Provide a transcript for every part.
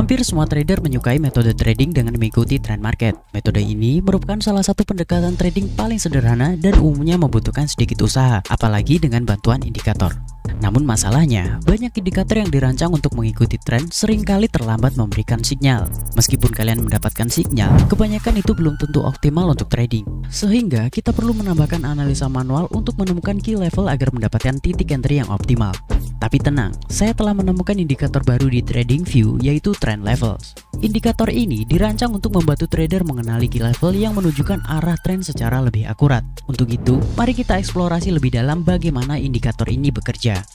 Hampir semua trader menyukai metode trading dengan mengikuti trend market. Metode ini merupakan salah satu pendekatan trading paling sederhana dan umumnya membutuhkan sedikit usaha, apalagi dengan bantuan indikator. Namun masalahnya, banyak indikator yang dirancang untuk mengikuti tren seringkali terlambat memberikan sinyal. Meskipun kalian mendapatkan sinyal, kebanyakan itu belum tentu optimal untuk trading. Sehingga kita perlu menambahkan analisa manual untuk menemukan key level agar mendapatkan titik entry yang optimal. Tapi tenang, saya telah menemukan indikator baru di TradingView, yaitu Trend Levels. Indikator ini dirancang untuk membantu trader mengenali key level yang menunjukkan arah tren secara lebih akurat. Untuk itu, mari kita eksplorasi lebih dalam bagaimana indikator ini bekerja.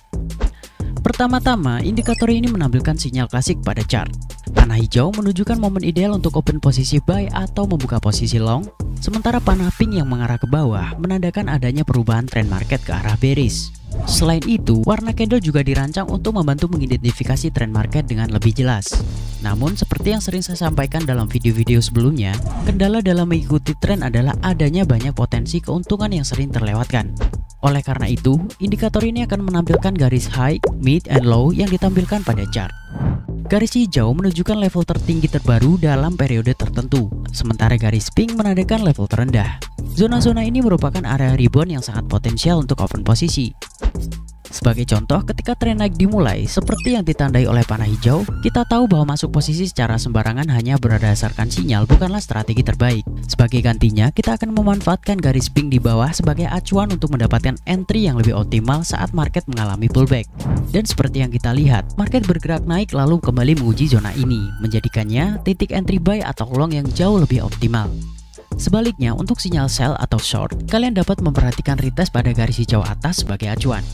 Pertama-tama, indikator ini menampilkan sinyal klasik pada chart. Panah hijau menunjukkan momen ideal untuk open posisi buy atau membuka posisi long, sementara panah pink yang mengarah ke bawah menandakan adanya perubahan trend market ke arah bearish. Selain itu, warna candle juga dirancang untuk membantu mengidentifikasi trend market dengan lebih jelas. Namun, seperti yang sering saya sampaikan dalam video-video sebelumnya, kendala dalam mengikuti tren adalah adanya banyak potensi keuntungan yang sering terlewatkan. Oleh karena itu, indikator ini akan menampilkan garis high, mid, and low yang ditampilkan pada chart. Garis hijau menunjukkan level tertinggi terbaru dalam periode tertentu, sementara garis pink menandakan level terendah. Zona-zona ini merupakan area rebound yang sangat potensial untuk open posisi. Sebagai contoh, ketika tren naik dimulai, seperti yang ditandai oleh panah hijau, kita tahu bahwa masuk posisi secara sembarangan hanya berdasarkan sinyal bukanlah strategi terbaik. Sebagai gantinya, kita akan memanfaatkan garis pink di bawah sebagai acuan untuk mendapatkan entry yang lebih optimal saat market mengalami pullback. Dan seperti yang kita lihat, market bergerak naik lalu kembali menguji zona ini, menjadikannya titik entry buy atau long yang jauh lebih optimal. Sebaliknya, untuk sinyal sell atau short, kalian dapat memperhatikan retest pada garis hijau atas sebagai acuan.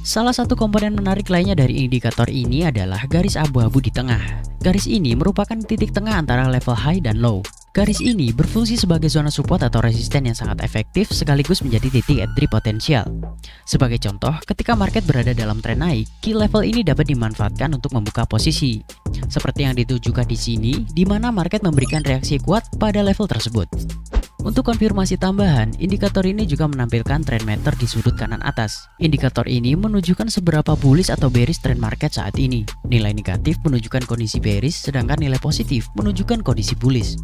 Salah satu komponen menarik lainnya dari indikator ini adalah garis abu-abu di tengah. Garis ini merupakan titik tengah antara level high dan low. Garis ini berfungsi sebagai zona support atau resisten yang sangat efektif sekaligus menjadi titik entry potensial. Sebagai contoh, ketika market berada dalam tren naik, key level ini dapat dimanfaatkan untuk membuka posisi. Seperti yang ditujukan di sini, di mana market memberikan reaksi kuat pada level tersebut. Untuk konfirmasi tambahan, indikator ini juga menampilkan trend meter di sudut kanan atas. Indikator ini menunjukkan seberapa bullish atau bearish trend market saat ini. Nilai negatif menunjukkan kondisi bearish, sedangkan nilai positif menunjukkan kondisi bullish.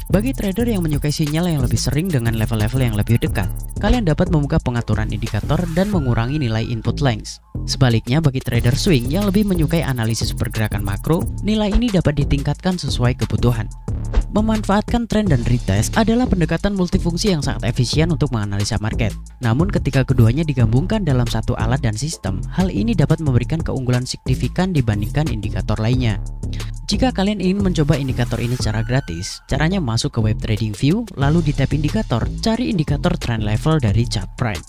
Bagi trader yang menyukai sinyal yang lebih sering dengan level-level yang lebih dekat, kalian dapat membuka pengaturan indikator dan mengurangi nilai input length. Sebaliknya, bagi trader swing yang lebih menyukai analisis pergerakan makro, nilai ini dapat ditingkatkan sesuai kebutuhan. Memanfaatkan tren dan retest adalah pendekatan multifungsi yang sangat efisien untuk menganalisa market. Namun ketika keduanya digabungkan dalam satu alat dan sistem, hal ini dapat memberikan keunggulan signifikan dibandingkan indikator lainnya. Jika kalian ingin mencoba indikator ini secara gratis, caranya masuk ke web TradingView, lalu di tab indikator, cari indikator trend level dari Chartprime.